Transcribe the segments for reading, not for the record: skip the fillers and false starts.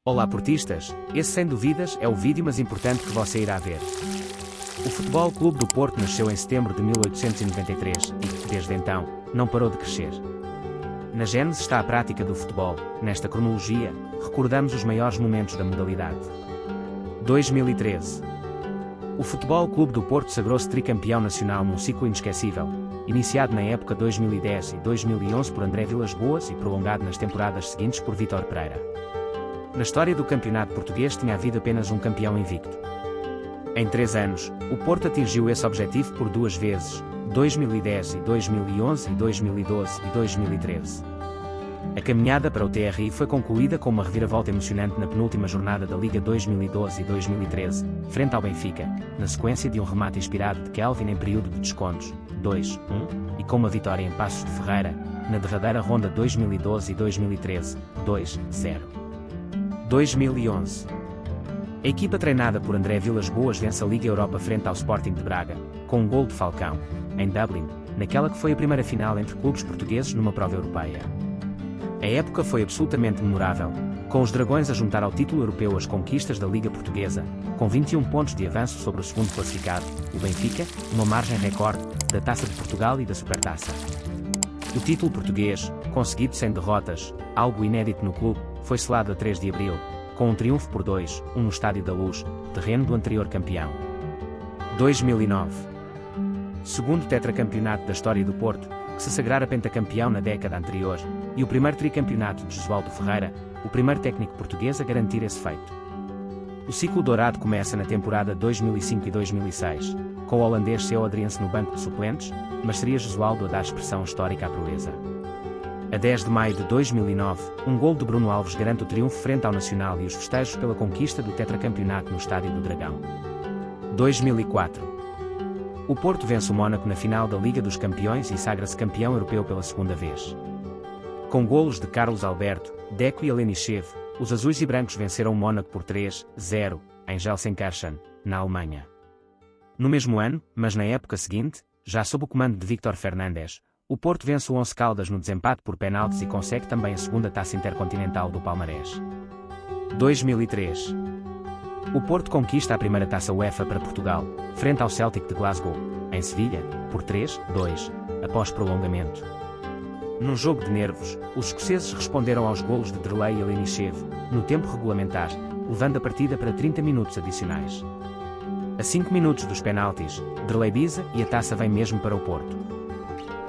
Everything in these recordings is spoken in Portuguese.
Olá portistas, esse sem dúvidas é o vídeo mais importante que você irá ver. O Futebol Clube do Porto nasceu em setembro de 1893 e, desde então, não parou de crescer. Na gênese está a prática do futebol. Nesta cronologia, recordamos os maiores momentos da modalidade. 2013. O Futebol Clube do Porto sagrou-se tricampeão nacional num ciclo inesquecível, iniciado na época 2010 e 2011 por André Vilas-Boas e prolongado nas temporadas seguintes por Vítor Pereira. Na história do campeonato português tinha havido apenas um campeão invicto. Em 3 anos, o Porto atingiu esse objetivo por 2 vezes, 2010 e 2011 e 2012 e 2013. A caminhada para o TRI foi concluída com uma reviravolta emocionante na penúltima jornada da Liga 2012 e 2013, frente ao Benfica, na sequência de um remate inspirado de Kelvin em período de descontos, 2-1, e com uma vitória em Passos de Ferreira, na derradeira ronda 2012 e 2013, 2-0. 2011. A equipa treinada por André Vilas-Boas vence a Liga Europa frente ao Sporting de Braga, com um gol de Falcão, em Dublin, naquela que foi a primeira final entre clubes portugueses numa prova europeia. A época foi absolutamente memorável, com os Dragões a juntar ao título europeu as conquistas da Liga Portuguesa, com 21 pontos de avanço sobre o segundo classificado, o Benfica, uma margem recorde, da Taça de Portugal e da Supertaça. O título português, conseguido sem derrotas, algo inédito no clube, foi selado a 3 de abril, com um triunfo por 2-1 no Estádio da Luz, terreno do anterior campeão. 2009. Segundo tetracampeonato da história do Porto, que se sagrara pentacampeão na década anterior, e o primeiro tricampeonato de Josualdo Ferreira, o primeiro técnico português a garantir esse feito. O ciclo dourado começa na temporada 2005 e 2006, com o holandês Theo Adriaanse no banco de suplentes, mas seria Josualdo a dar expressão histórica à proeza. A 10 de maio de 2009, um gol de Bruno Alves garante o triunfo frente ao Nacional e os festejos pela conquista do tetracampeonato no Estádio do Dragão. 2004. O Porto vence o Mónaco na final da Liga dos Campeões e sagra-se campeão europeu pela segunda vez. Com golos de Carlos Alberto, Deco e Alenichev, os azuis e brancos venceram o Mónaco por 3-0, em Gelsenkirchen, na Alemanha. No mesmo ano, mas na época seguinte, já sob o comando de Víctor Fernandes, o Porto vence o Once Caldas no desempate por penaltis e consegue também a segunda taça intercontinental do palmarés. 2003. O Porto conquista a primeira taça UEFA para Portugal, frente ao Celtic de Glasgow, em Sevilha, por 3-2, após prolongamento. Num jogo de nervos, os escoceses responderam aos golos de Derlei e Alenichev, no tempo regulamentar, levando a partida para 30 minutos adicionais. A 5 minutos dos penaltis, Derlei bisa e a taça vem mesmo para o Porto.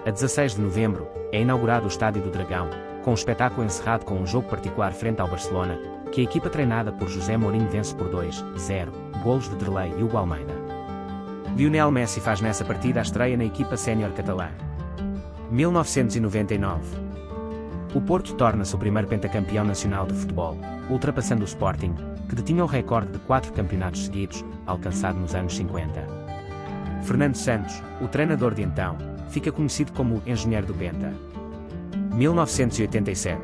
A 16 de novembro, é inaugurado o Estádio do Dragão, com um espetáculo encerrado com um jogo particular frente ao Barcelona, que a equipa treinada por José Mourinho vence por 2-0, golos de Derlei e Hugo Almeida. Lionel Messi faz nessa partida a estreia na equipa sénior catalã. 1999. O Porto torna-se o primeiro pentacampeão nacional de futebol, ultrapassando o Sporting, que detinha o recorde de 4 campeonatos seguidos, alcançado nos anos 50. Fernando Santos, o treinador de então, fica conhecido como o engenheiro do Penta. 1987.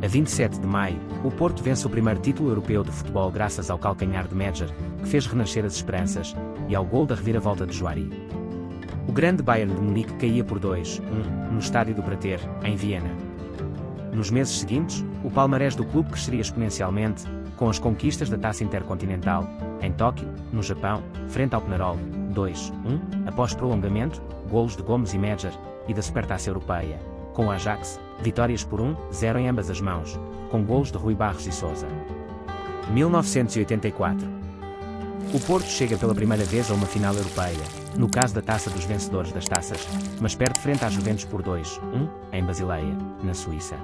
A 27 de maio, o Porto vence o primeiro título europeu de futebol graças ao calcanhar de Medger, que fez renascer as esperanças, e ao gol da reviravolta de Juari. O grande Bayern de Munique caía por 2-1, no Estádio do Prater, em Viena. Nos meses seguintes, o palmarés do clube cresceria exponencialmente, com as conquistas da Taça Intercontinental, em Tóquio, no Japão, frente ao Penarol, 2-1, após prolongamento, golos de Gomes e Medger, e da Supertaça Europeia, com o Ajax, vitórias por 1-0 em ambas as mãos, com golos de Rui Barros e Sousa. 1984. O Porto chega pela primeira vez a uma final europeia, no caso da Taça dos Vencedores das Taças, mas perde frente à Juventus por 2-1, em Basileia, na Suíça.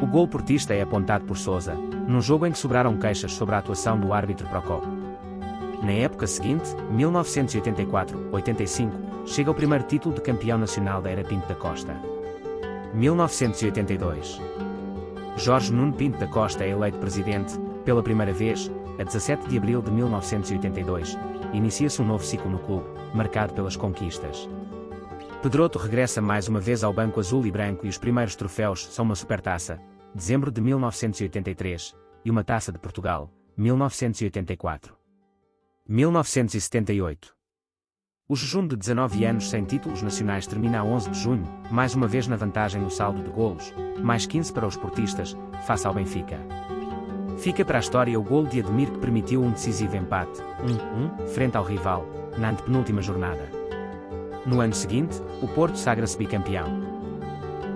O gol portista é apontado por Sousa, num jogo em que sobraram queixas sobre a atuação do árbitro Procopio. Na época seguinte, 1984-85, chega o primeiro título de campeão nacional da era Pinto da Costa. 1982. Jorge Nuno Pinto da Costa é eleito presidente, pela primeira vez, a 17 de abril de 1982, inicia-se um novo ciclo no clube, marcado pelas conquistas. Pedroto regressa mais uma vez ao banco azul e branco e os primeiros troféus são uma supertaça, dezembro de 1983, e uma taça de Portugal, 1984. 1978. O jejum de 19 anos sem títulos nacionais termina a 11 de junho, mais uma vez na vantagem no saldo de golos, mais 15 para os portistas, face ao Benfica. Fica para a história o golo de Ademir que permitiu um decisivo empate, 1-1, frente ao rival, na antepenúltima jornada. No ano seguinte, o Porto sagra-se bicampeão.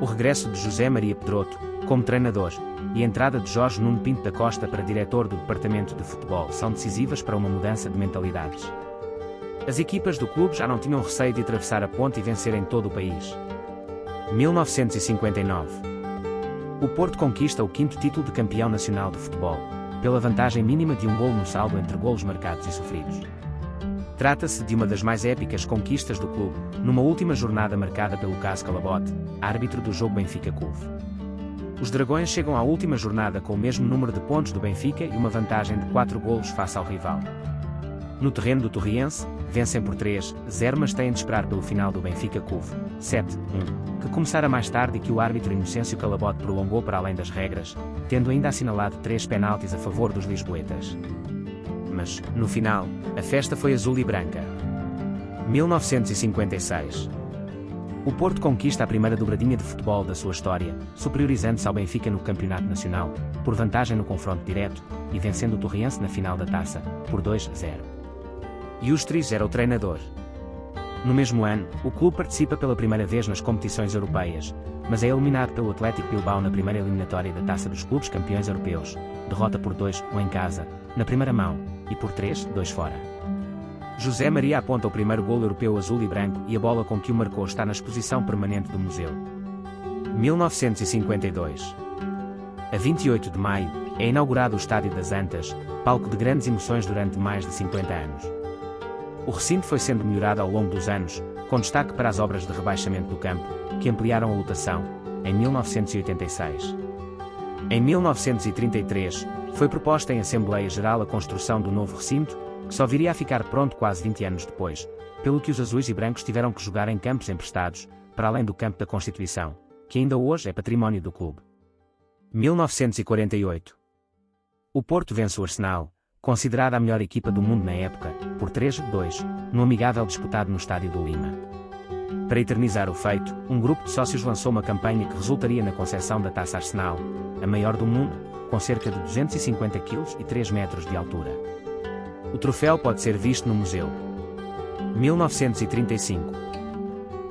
O regresso de José Maria Pedroto, como treinador, e a entrada de Jorge Nuno Pinto da Costa para diretor do departamento de futebol são decisivas para uma mudança de mentalidades. As equipas do clube já não tinham receio de atravessar a ponte e vencer em todo o país. 1959. O Porto conquista o 5º título de campeão nacional de futebol, pela vantagem mínima de um golo no saldo entre golos marcados e sofridos. Trata-se de uma das mais épicas conquistas do clube, numa última jornada marcada pelo caso Calabote, árbitro do jogo Benfica-CUV. Os Dragões chegam à última jornada com o mesmo número de pontos do Benfica e uma vantagem de 4 golos face ao rival. No terreno do Torriense, vencem por 3-0, mas têm de esperar pelo final do Benfica-CUV, 7-1, que começara mais tarde e que o árbitro Inocêncio Calabote prolongou para além das regras, tendo ainda assinalado 3 penaltis a favor dos lisboetas. Mas, no final, a festa foi azul e branca. 1956. O Porto conquista a primeira dobradinha de futebol da sua história, superiorizando-se ao Benfica no Campeonato Nacional, por vantagem no confronto direto, e vencendo o Torriense na final da taça, por 2-0. Justris era o treinador. No mesmo ano, o clube participa pela primeira vez nas competições europeias, mas é eliminado pelo Atlético Bilbao na primeira eliminatória da Taça dos Clubes Campeões Europeus, derrota por 2-1 em casa, na primeira mão, e por 3-2 fora. José Maria aponta o primeiro golo europeu azul e branco e a bola com que o marcou está na exposição permanente do museu. 1952. A 28 de maio, é inaugurado o Estádio das Antas, palco de grandes emoções durante mais de 50 anos. O recinto foi sendo melhorado ao longo dos anos, com destaque para as obras de rebaixamento do campo, que ampliaram a lotação, em 1986. Em 1933, foi proposta em Assembleia Geral a construção do novo recinto, que só viria a ficar pronto quase 20 anos depois, pelo que os azuis e brancos tiveram que jogar em campos emprestados, para além do campo da Constituição, que ainda hoje é património do clube. 1948. O Porto vence o Arsenal, considerada a melhor equipa do mundo na época, por 3-2, no amigável disputado no Estádio do Lima. Para eternizar o feito, um grupo de sócios lançou uma campanha que resultaria na concessão da Taça Arsenal, a maior do mundo, com cerca de 250 kg e 3 metros de altura. O troféu pode ser visto no museu. 1935.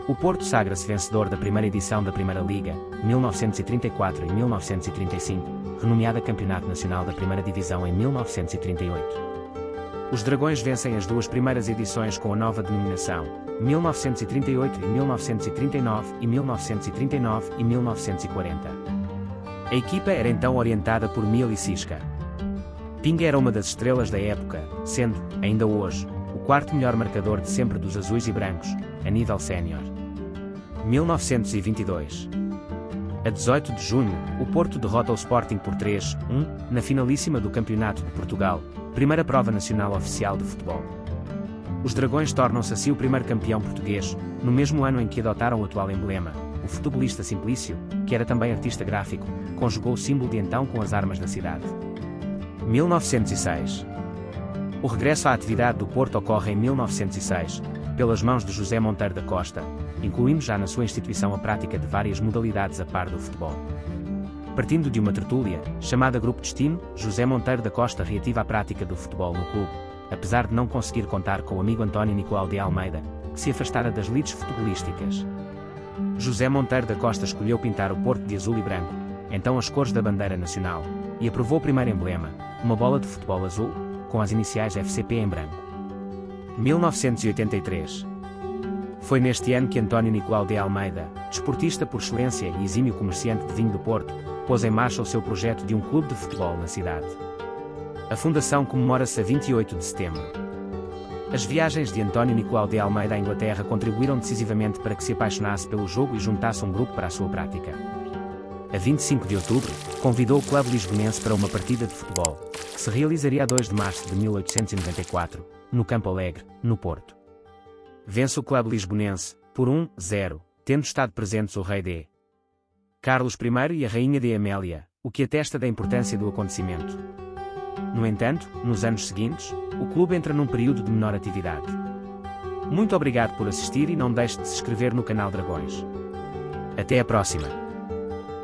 O Porto sagra-se vencedor da primeira edição da Primeira Liga, 1934 e 1935, renomeada Campeonato Nacional da Primeira Divisão em 1938. Os Dragões vencem as 2 primeiras edições com a nova denominação, 1938 e 1939 e 1939 e 1940. A equipa era então orientada por Mili Cisca. Pinga era uma das estrelas da época, sendo, ainda hoje, o 4º melhor marcador de sempre dos azuis e brancos, a nível sénior. 1922. A 18 de junho, o Porto derrota o Sporting por 3-1, na finalíssima do Campeonato de Portugal, primeira prova nacional oficial de futebol. Os Dragões tornam-se assim o primeiro campeão português, no mesmo ano em que adotaram o atual emblema. O futebolista Simplício, que era também artista gráfico, conjugou o símbolo de então com as armas da cidade. 1906. O regresso à atividade do Porto ocorre em 1906, pelas mãos de José Monteiro da Costa, incluindo já na sua instituição a prática de várias modalidades a par do futebol. Partindo de uma tertúlia, chamada Grupo Destino, José Monteiro da Costa reativa a prática do futebol no clube, apesar de não conseguir contar com o amigo António Nicolau de Almeida, que se afastara das lides futebolísticas. José Monteiro da Costa escolheu pintar o Porto de azul e branco, então as cores da bandeira nacional, e aprovou o primeiro emblema, uma bola de futebol azul, com as iniciais FCP em branco. 1983. Foi neste ano que António Nicolau de Almeida, desportista por excelência e exímio comerciante de vinho do Porto, pôs em marcha o seu projeto de um clube de futebol na cidade. A fundação comemora-se a 28 de setembro. As viagens de António Nicolau de Almeida à Inglaterra contribuíram decisivamente para que se apaixonasse pelo jogo e juntasse um grupo para a sua prática. A 25 de outubro, convidou o clube lisbonense para uma partida de futebol, que se realizaria a 2 de março de 1894, no Campo Alegre, no Porto. Vence o clube lisbonense, por 1-0, tendo estado presentes o rei D. Carlos I e a rainha de Amélia, o que atesta da importância do acontecimento. No entanto, nos anos seguintes, o clube entra num período de menor atividade. Muito obrigado por assistir e não deixe de se inscrever no canal Dragões. Até a próxima!